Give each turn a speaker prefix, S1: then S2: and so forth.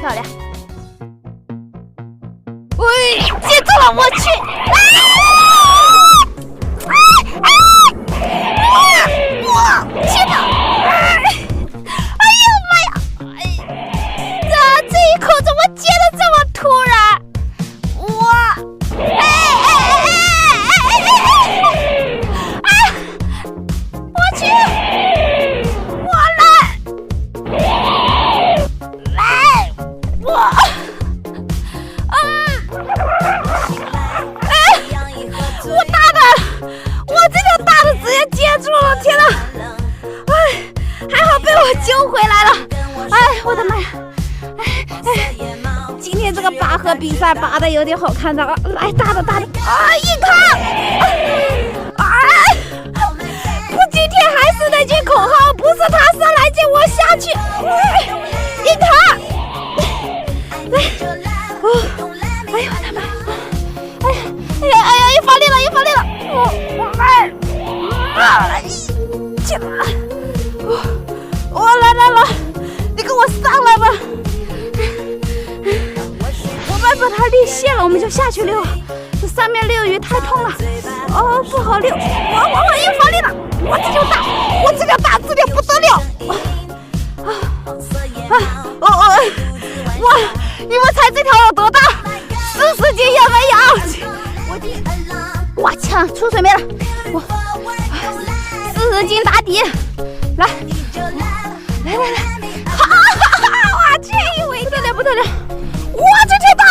S1: 漂亮！喂，接住了，我去！哇！天哪！哎呀妈呀！这一口怎么接的这么突然？哇！我去！我来！我我大的，我这个大的直接接住了，天哪！还好被我救回来了！我的妈呀！今天这个拔河比赛拔的有点好看的，来大的，硬抗！不，今天还是那句口号，不是他上来接我下去，硬抗！哎呦我的妈！又发力了！我来，你跟我上来吧！我们把它立线了，我们就下去溜。这上面溜鱼太痛了，不好溜。我又发力了，我这条大，这条不得了！你们猜这条有多大？40斤也没有！我枪出水面了，我40斤打底，来，我去，不得了！哇，这条大